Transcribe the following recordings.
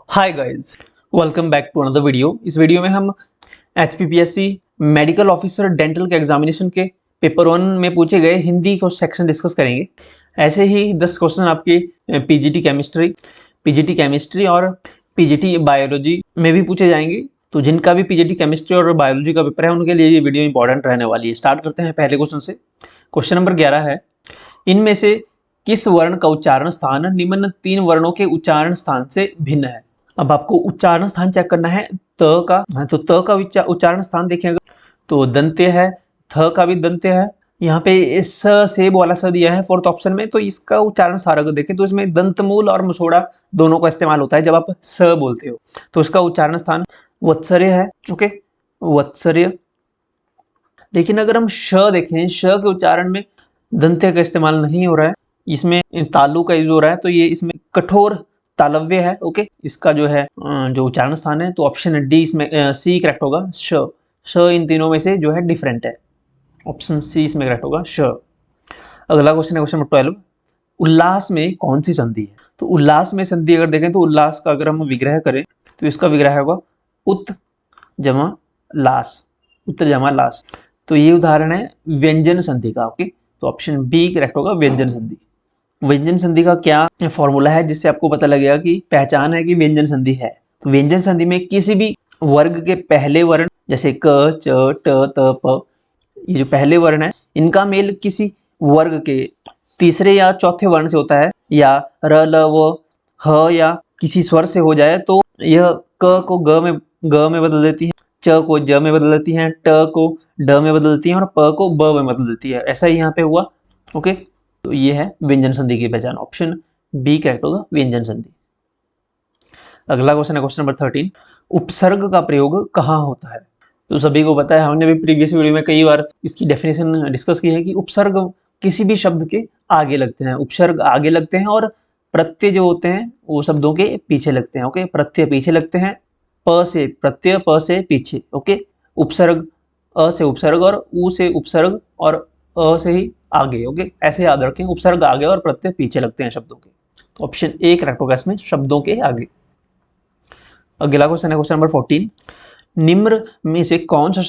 Hi guys, welcome back to another video. इस video में हम HPPSC मेडिकल ऑफिसर डेंटल के एग्जामिनेशन के पेपर 1 में पूछे गए हिंदी को सेक्शन डिस्कस करेंगे। ऐसे ही 10 क्वेश्चन आपके पीजीटी केमिस्ट्री और पीजीटी बायोलॉजी में भी पूछे जाएंगे। तो जिनका भी पीजीटी केमिस्ट्री और बायोलॉजी का पेपर है उनके लिए ये वीडियो इंपॉर्टेंट रहने वाली है। स्टार्ट करते हैं पहले क्वेश्चन से। क्वेश्चन नंबर 11 है, इनमें से किस वर्ण का उच्चारण स्थान निम्न 3 वर्णों के उच्चारण स्थान से भिन्न है। अब आपको उच्चारण स्थान चेक करना है त का। तो त का उच्चारण स्थान देखेंगे तो दंत्य है, थ का भी दंत्य है। यहाँ पे स सेब वाला स दिया है फोर्थ ऑप्शन में, तो इसका उच्चारण स्थान अगर देखें तो इसमें दंतमूल और मुसोड़ा दोनों का इस्तेमाल होता है जब आप स बोलते हो। तो इसका उच्चारण स्थान वत्सर्य है। ओके, वत्सर्य। लेकिन अगर हम श देखें, श के उच्चारण में दंत्य का इस्तेमाल नहीं हो रहा है, इसमें तालु का यूज हो रहा है, तो ये इसमें कठोर तालव्य है। ओके, इसका जो है जो उच्चारण स्थान है, तो ऑप्शन डी इसमें सी करेक्ट होगा। श इन तीनों में से जो है डिफरेंट है, ऑप्शन सी इसमें करेक्ट होगा, श। अगला क्वेश्चन है क्वेश्चन नंबर 12, उल्लास में कौन सी संधि है। तो उल्लास में संधि अगर देखें तो उल्लास का अगर हम विग्रह करें तो इसका विग्रह होगा उत जमा लास, उत्तर जमा लास। तो ये उदाहरण है व्यंजन संधि का। ओके, तो ऑप्शन बी करेक्ट होगा, व्यंजन संधि। व्यंजन संधि का क्या फॉर्मूला है जिससे आपको पता लगेगा कि पहचान है कि व्यंजन संधि है। तो व्यंजन संधि में किसी भी वर्ग के पहले वर्ण जैसे क, च, ट, त, प, ये जो पहले वर्ण है इनका मेल किसी वर्ग के तीसरे या चौथे वर्ण से होता है, या र, ल, व, ह या किसी स्वर से हो जाए तो यह क को ग में बदल देती है, च को ज में बदल देती है, ट को ड में बदल देती है और प को ब में बदल देती है। ऐसा ही यहाँ पे हुआ। ओके, तो ये है व्यंजन संधि की पहचान, ऑप्शन बी करेक्ट होगा, व्यंजन संधि। अगला क्वेश्चन है क्वेश्चन नंबर 13, उपसर्ग का प्रयोग कहाँ होता है। तो सभी को पता है, हमने भी प्रीवियस वीडियो में कई बार इसकी डेफिनेशन डिस्कस की है कि उपसर्ग किसी भी शब्द के आगे लगते हैं, उपसर्ग आगे लगते हैं और प्रत्यय जो होते हैं वो शब्दों के पीछे लगते हैं। ओके, प्रत्यय पीछे लगते हैं, प से प्रत्यय, प से पीछे। ओके, उपसर्ग अ से उपसर्ग और उ से उपसर्ग और अ से ही आगे। ओके, ऐसे याद रखें, उपसर्ग आगे और प्रत्यय पीछे लगते हैं शब्दों के। तो ऑप्शन ए करेक्ट होगा इसमें, शब्दों के आगे। अगला क्वेश्चन है क्वेश्चन नंबर 14, निम्न में से कौन सा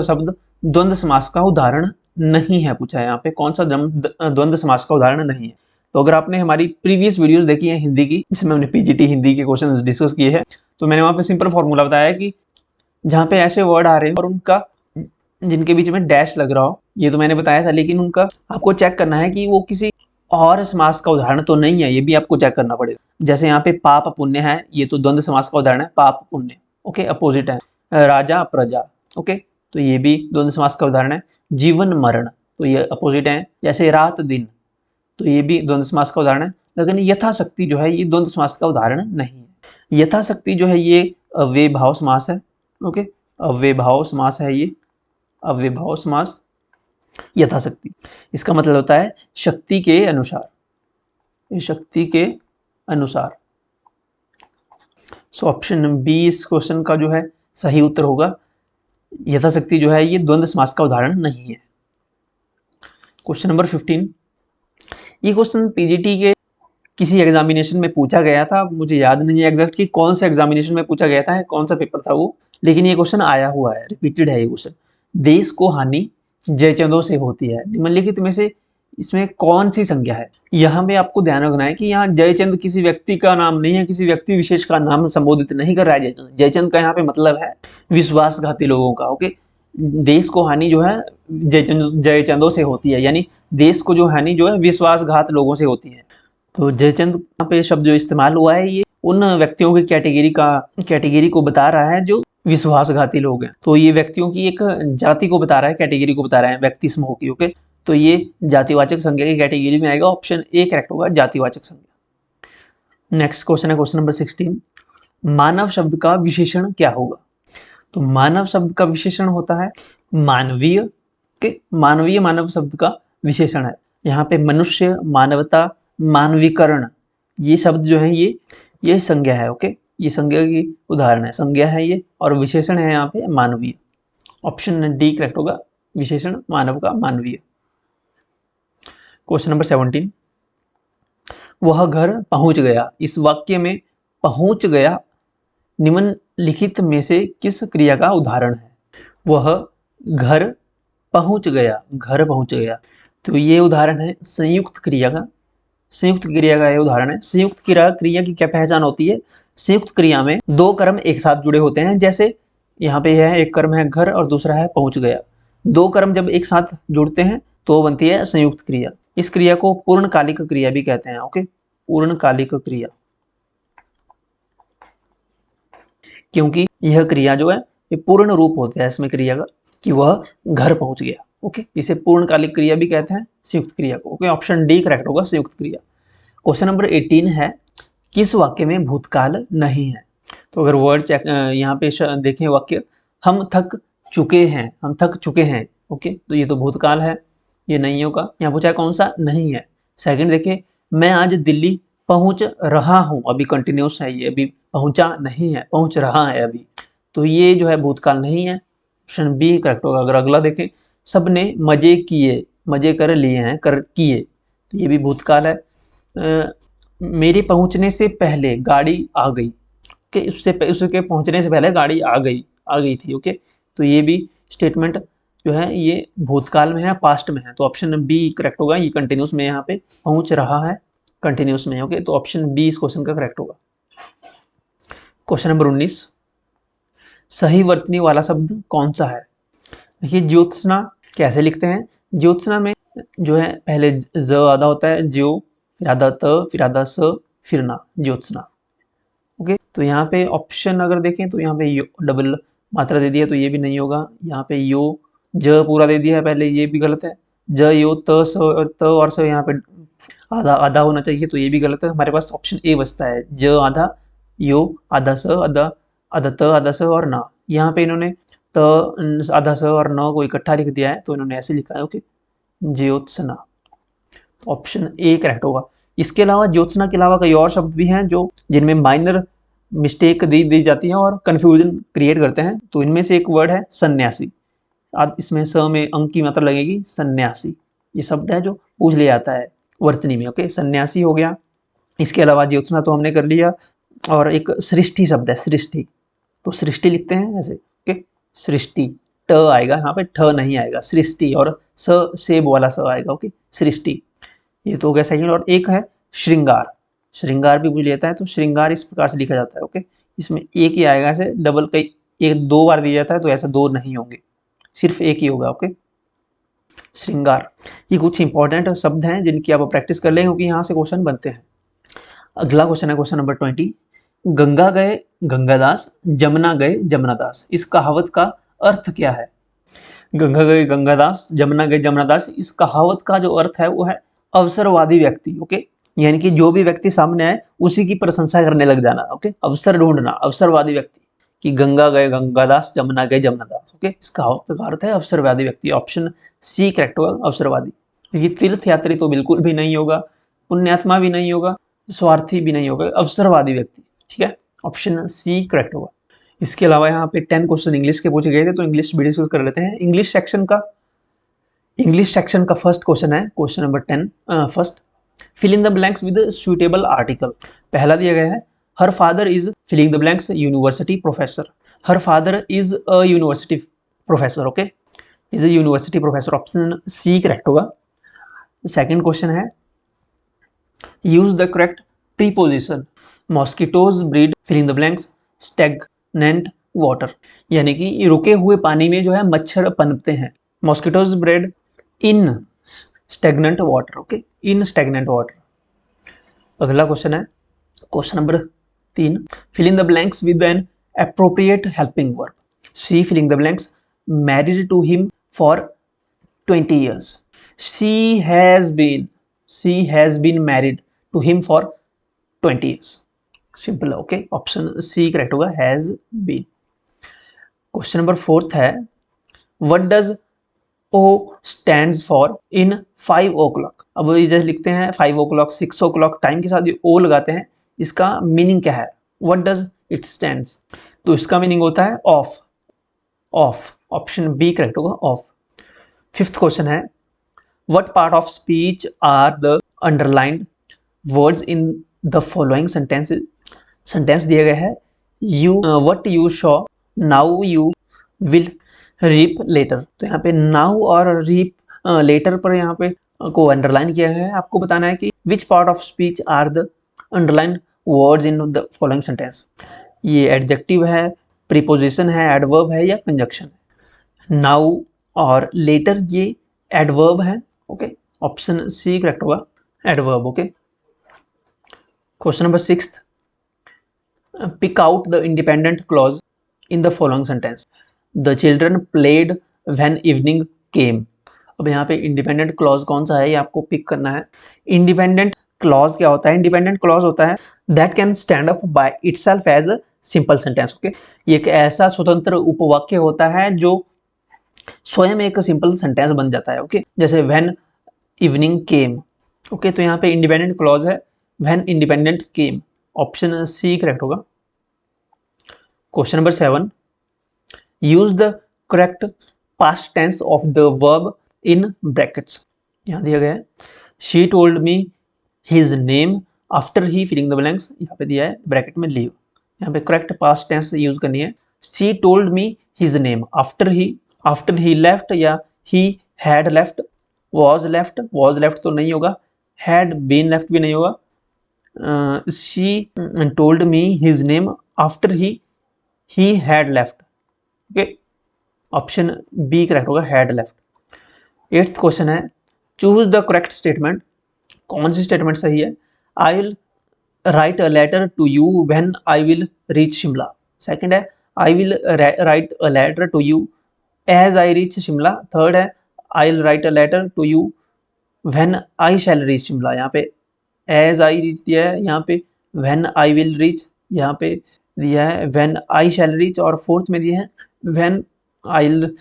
शब्द द्वंद्व समास का उदाहरण नहीं है, पूछा है यहाँ पे कौन सा द्वंद्व समास का उदाहरण नहीं है। तो अगर आपने हमारी प्रीवियस वीडियोस देखी है हिंदी की, जिसमें हमने पीजीटी हिंदी के क्वेश्चन डिस्कस किए हैं, तो मैंने वहां पे सिंपल फॉर्मूला बताया है कि जहाँ पे ऐसे वर्ड आ रहे हैं और उनका जिनके बीच में डैश लग रहा हो, ये तो मैंने बताया था, लेकिन उनका आपको चेक करना है कि वो किसी और समास का उदाहरण तो नहीं है, ये भी आपको चेक करना पड़ेगा। जैसे यहाँ पे पाप पुण्य है, ये तो द्वंद्व समास का उदाहरण है, पाप पुण्य। ओके, अपोजिट है। राजा प्रजा, ओके, तो ये भी द्वंद्व समास का उदाहरण है। जीवन मरण, तो ये अपोजिट है। जैसे रात दिन, तो ये भी द्वंद्व समास का उदाहरण है। लेकिन यथाशक्ति जो है ये द्वंद्व समास का उदाहरण नहीं है। यथाशक्ति जो है ये अव्ययभाव समास है। ओके, अव्ययभाव समास है ये, अव्ययभाव समास यथाशक्ति। इसका मतलब होता है शक्ति के अनुसार, शक्ति के अनुसार। सो ऑप्शन बी इस क्वेश्चन का जो है सही उत्तर होगा। यथाशक्ति जो है ये द्वंद्व समास का उदाहरण नहीं है। क्वेश्चन नंबर 15, ये क्वेश्चन पीजीटी के किसी एग्जामिनेशन में पूछा गया था, मुझे याद नहीं है एग्जैक्ट कि कौन सा एग्जामिनेशन में पूछा गया था, कौन सा पेपर था वो, लेकिन ये क्वेश्चन आया हुआ है, रिपीटेड है ये क्वेश्चन। देश को हानि जयचंदों से होती है, निम्नलिखित में से इसमें कौन सी संज्ञा है। यहाँ पे आपको ध्यान रखना है कि यहाँ जयचंद किसी व्यक्ति का नाम नहीं है, किसी व्यक्ति विशेष का नाम संबोधित नहीं कर रहा है जयचंद। जयचंद का यहाँ पे मतलब है विश्वासघाती लोगों का। ओके, देश को हानि जो है जयचंदों से होती है, यानी देश को जो हानि जो है विश्वासघात लोगों से होती है। तो जयचंद यहाँ पे शब्द जो इस्तेमाल हुआ है ये उन व्यक्तियों की कैटेगरी को बता रहा है जो विश्वासघाती लोग हैं। तो ये व्यक्तियों की एक जाति को बता रहा है, कैटेगरी को बता रहा है, व्यक्ति समूह की। ओके, तो ये जातिवाचक संज्ञा की कैटेगरी में आएगा, ऑप्शन ए करेक्ट होगा, जातिवाचक संज्ञा। नेक्स्ट क्वेश्चन है क्वेश्चन नंबर 16, मानव शब्द का विशेषण क्या होगा। तो मानव शब्द का विशेषण होता है मानवीय। के मानवीय मानव शब्द का विशेषण है। यहाँ पे मनुष्य, मानवता, मानवीकरण, ये शब्द जो है ये संज्ञा है। ओके, ये संज्ञा की उदाहरण है, संज्ञा है ये, और विशेषण है यहाँ पे मानवीय। ऑप्शन डी करेक्ट होगा, विशेषण मानव का मानवीय। क्वेश्चन नंबर 17, वह घर पहुंच गया। इस वाक्य में पहुंच गया निम्नलिखित में से किस क्रिया का उदाहरण है? वह घर पहुंच गया, घर पहुंच गया। तो ये उदाहरण है संयुक्त क्रिया का। संयुक्त क्रिया का ये उदाहरण है। संयुक्त क्रिया की क्या पहचान होती है? संयुक्त क्रिया में दो कर्म एक साथ जुड़े होते हैं। जैसे यहाँ पे है एक कर्म है घर और दूसरा है पहुंच गया। दो कर्म जब एक साथ जुड़ते हैं तो बनती है संयुक्त क्रिया। इस क्रिया को पूर्णकालिक क्रिया भी कहते हैं। ओके, पूर्णकालिक क्रिया, क्योंकि यह क्रिया जो है ये पूर्ण रूप होता है इसमें क्रिया का कि वह घर पहुंच गया। ओके, इसे पूर्णकालिक क्रिया भी कहते हैं संयुक्त क्रिया को। ओके, ऑप्शन डी करेक्ट होगा, संयुक्त क्रिया। क्वेश्चन नंबर 18 है, किस वाक्य में भूतकाल नहीं है? तो अगर वर्ड चेक यहाँ पे देखें वाक्य, हम थक चुके हैं, हम थक चुके हैं। ओके, तो ये तो भूतकाल है, ये नहीं होगा। यहाँ पूछा कौन सा नहीं है। सेकंड देखिए, मैं आज दिल्ली पहुंच रहा हूं, अभी कंटिन्यूस है, ये अभी पहुंचा नहीं है, पहुंच रहा है अभी। तो ये जो है भूतकाल नहीं है, ऑप्शन बी करेक्ट होगा। अगर अगला देखें, सबने मजे किए, मजे कर लिए हैं, कर किए, तो ये भी भूतकाल है। मेरे पहुंचने से पहले गाड़ी आ गई, कि उसके पहुंचने से पहले गाड़ी आ गई थी। ओके, तो ये भी स्टेटमेंट जो है ये भूतकाल में है, पास्ट में है। तो ऑप्शन बी करेक्ट होगा। ये कंटिन्यूस में यहाँ पे पहुंच रहा है, कंटिन्यूस में। ओके, तो ऑप्शन बी इस क्वेश्चन का करेक्ट होगा। क्वेश्चन नंबर 19, सही वर्तनी वाला शब्द कौन सा है? देखिए, ज्योत्सना कैसे लिखते हैं? ज्योत्सना में जो है पहले ज आधा होता है, ज्यो, फिर आधा त, फिर आधा स, फिर ना, ज्योत्सना। ओके, तो यहाँ पे ऑप्शन अगर देखें तो यहाँ पे यो डबल मात्रा दे दिया, तो ये भी नहीं होगा। यहाँ पे यो ज पूरा दे दिया है पहले, ये भी गलत है। ज यो त स और त और स यहाँ पे आधा आधा होना चाहिए, तो ये भी गलत है। हमारे पास ऑप्शन ए बचता है, ज आधा, यो आधा, स आधा, आधा त, आधा स और ना। यहाँ पे इन्होंने त आधा स और न को इकट्ठा लिख दिया है, तो इन्होंने ऐसे लिखा है। Okay, Jyotsna, option A correct होगा। इसके अलावा ज्योत्सना के अलावा कई और शब्द भी हैं जो जिनमें माइनर मिस्टेक दी जाती है और कंफ्यूजन क्रिएट करते हैं। तो इनमें से एक वर्ड है सन्यासी। अब इसमें स में अंक की मात्रा लगेगी, सन्यासी। ये शब्द है जो पूछ लिया जाता है वर्तनी में। ओके, सन्यासी हो गया। इसके अलावा ज्योत्सना तो हमने कर लिया। और एक सृष्टि शब्द है, सृष्टि। तो सृष्टि लिखते हैं ऐसे। ओके, सृष्टि, ट आएगा यहाँ पे, ठ नहीं आएगा। सृष्टि और स सेब वाला स आएगा। ओके, सृष्टि। ये तो हो गया सेकंड। और एक है श्रृंगार। श्रृंगार भी पूछ लेता है, तो श्रृंगार इस प्रकार से लिखा जाता है। ओके, इसमें एक ही आएगा, ऐसे डबल कई एक दो बार दिया जाता है, तो ऐसे दो नहीं होंगे, सिर्फ एक ही होगा। ओके, श्रृंगार। ये कुछ इंपॉर्टेंट शब्द हैं जिनकी आप प्रैक्टिस कर लें, क्योंकि यहाँ से क्वेश्चन बनते हैं। अगला क्वेश्चन है क्वेश्चन नंबर 20, गंगा गए गंगादास, जमुना गए जमुनादास। इस कहावत का अर्थ क्या है? गंगा गए गंगादास, जमुना गए जमुनादास। इस कहावत का जो अर्थ है वो है अवसरवादी व्यक्ति। ओके, यानी कि जो भी व्यक्ति सामने आए उसी की प्रशंसा करने लग जाना। ओके, अवसर ढूंढना, अवसरवादी व्यक्ति, कि गंगा गए गंगादास, जमुना गए जमुनादास। ओके, इस कहावत का अर्थ है अवसरवादी व्यक्ति। ऑप्शन सी करेक्ट होगा, अवसरवादी। ये तीर्थ यात्री तो बिल्कुल भी नहीं होगा, पुण्यात्मा भी नहीं होगा, स्वार्थी भी नहीं होगा, अवसरवादी व्यक्ति। ठीक है, ऑप्शन सी करेक्ट होगा। इसके अलावा यहाँ पे 10 क्वेश्चन इंग्लिश के पूछे गए थे, तो इंग्लिश भी डिस्कस कर लेते हैं। इंग्लिश सेक्शन का फर्स्ट क्वेश्चन है question number 10। First, fill in the blanks with suitable article. पहला दिया गया है, her father is filling the blanks university professor. Her father is a university professor. Okay, is a university professor, option C correct होगा। Second question है, use the correct preposition. Mosquitoes breed filling the blanks stagnant water. यानी कि रुके हुए पानी में जो है मच्छर पनपते हैं। Mosquitoes breed in stagnant water. Okay, in stagnant water. अगला क्वेश्चन है question number 3, fill in the blanks with an appropriate helping verb. She filling the blanks married to him for 20 years. She has been married to him for 20 years. Simple है। Okay, option C correct होगा, has been. Question number 4 है, what does O stands for in 5 o'clock। अब ये जैसे लिखते हैं 5 o'clock, 6 o'clock, time के साथ जो ओ लगाते हैं, इसका मीनिंग क्या है? व्हाट डज इट स्टैंड्स, तो इसका मीनिंग होता है of. Of, option B correct होगा, ऑफ। फिफ्थ क्वेश्चन है, what part of speech are the underlined words in the following sentences. Sentence दिया गया है, you what you sow now you will reap later. तो यहाँ पे नाउ और reap letter पर यहाँ पे को अंडरलाइन किया गया है। आपको बताना है कि which part of speech are the underline words in the following sentence. ये एडजेक्टिव है, प्रीपोजिशन है, एडवर्ब है या कंजक्शन है। नाउ और लेटर ये एडवर्ब है। ओके, ऑप्शन सी करेक्ट होगा, adverb. Okay, question number 6, pick out the independent clause in the following sentence. The children played when evening came. अब यहाँ पे इंडिपेंडेंट क्लॉज कौन सा है ये आपको पिक करना है। इंडिपेंडेंट क्लॉज क्या होता है? इंडिपेंडेंट क्लॉज होता है that can stand up by itself as a simple sentence. Okay, ये एक ऐसा स्वतंत्र उपवाक्य होता है जो स्वयं एक सिंपल सेंटेंस बन जाता है। ओके, जैसे व्हेन इवनिंग केम। ओके, तो यहाँ पे इंडिपेंडेंट क्लॉज है when independent came, option C correct होगा। Question number 7, use the correct past tense of the verb in brackets. यहाँ दिया गया है, she told me his name after he filling the blanks. यहाँ पे दिया है ब्रैकेट में लीव। यहाँ पे करेक्ट पास्ट टेंस यूज करनी है। She told me his name after he left या he had left, was left तो नहीं होगा, हैड बीन लेफ्ट भी नहीं होगा। She told me his name after he had left. Okay, option B correct होगा, हैड लेफ्ट। 8th क्वेश्चन है, choose the correct statement. कौन सी स्टेटमेंट सही है? I will write a letter to you when I will reach Shimla. Second है, I will write a letter to you as I reach Shimla. Third है, I will write a letter to you when I shall reach Shimla. यहाँ पे as I reach दिया है, यहाँ पे when I will reach, यहाँ पे दिया है व्हेन आई शैल रीच, और फोर्थ में दिया है when I will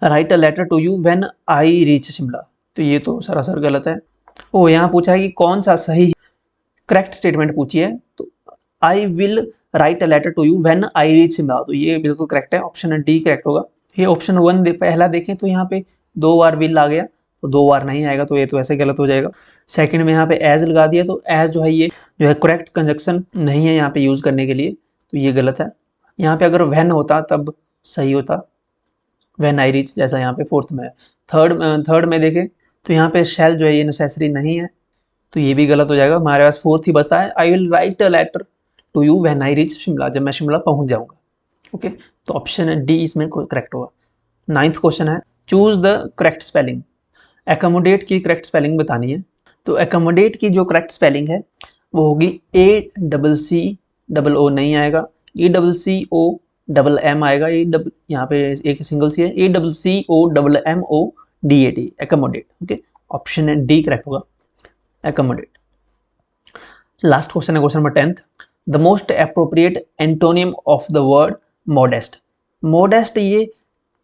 write a letter to you when I reach Shimla. तो ये तो सरासर गलत है। ओ, यहाँ पूछा है कि कौन सा सही करेक्ट स्टेटमेंट पूछी है, तो I will write a letter to you when I reach Shimla, तो ये बिल्कुल करेक्ट है, ऑप्शन डी करेक्ट होगा। ये ऑप्शन 1 पहला देखें तो यहाँ पे 2 बार विल आ गया, तो 2 बार नहीं आएगा, तो ये तो ऐसे गलत हो जाएगा। सेकंड में यहाँ पे एज लगा दिया, तो एज जो है ये जो है करेक्ट कंजक्शन नहीं है यहाँ पे यूज करने के लिए, तो ये गलत है। यहाँ पे अगर व्हेन होता तब सही होता, व्हेन आई रीच, जैसा यहाँ पे फोर्थ में है। थर्ड में देखें तो यहाँ पे शैल जो है ये नेसेसरी नहीं है, तो ये भी गलत हो जाएगा। हमारे पास फोर्थ ही बचता है, I will write a letter to you when I reach Shimla, जब मैं शिमला पहुंच जाऊंगा। ओके, तो ऑप्शन डी इसमें करेक्ट होगा। 9th क्वेश्चन है, choose the correct spelling. Accommodate की करेक्ट स्पेलिंग बतानी है। तो एकोमोडेट की जो करेक्ट स्पेलिंग है वो होगी ACCO नहीं आएगा, ECCOMM आएगा। यहाँ पे एक सिंगल सी है, ACCOMMODAT, accommodate. Okay, option D correct होगा, एकोमोडेट। लास्ट क्वेश्चन है question number 10th, the most appropriate antonym of the word modest. Modest ये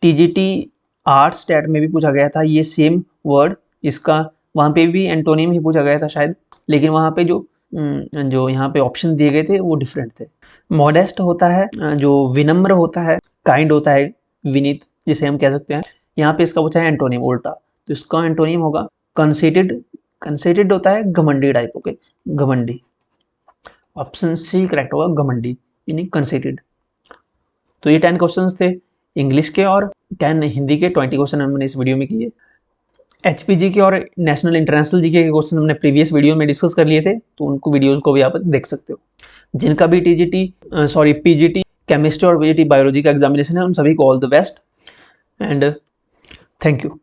TGT आर्ट स्टैट में भी पूछा गया था, ये सेम वर्ड, इसका वहाँ पे भी एंटोनिम ही पूछा गया था शायद, लेकिन वहाँ पे जो यहाँ पे ऑप्शन दिए गए थे वो डिफरेंट थे। मॉडेस्ट होता है जो विनम्र होता है, काइंड होता है, विनीत जिसे हम कह सकते हैं। यहाँ पे इसका पूछा है एंटोनिम उल्टा, तो इसका एंटोनिम होगा कंसीटेड। कंसीटेड होता है घमंडी टाइप। ओके, घमंडी, ऑप्शन सी करेक्ट होगा, घमंडी यानी कंसीटेड। तो ये 10 क्वेश्चंस थे इंग्लिश के और 10 हिंदी के। 20 क्वेश्चन हमने इस वीडियो में किए। HPG के और नेशनल इंटरनेशनल जीके के क्वेश्चन हमने प्रीवियस वीडियो में डिस्कस कर लिए थे, तो उनको वीडियोस को भी आप देख सकते हो। जिनका भी PGT केमिस्ट्री और PGT बायोलॉजी का एग्जामिनेशन है, उन सभी को all the best and thank you.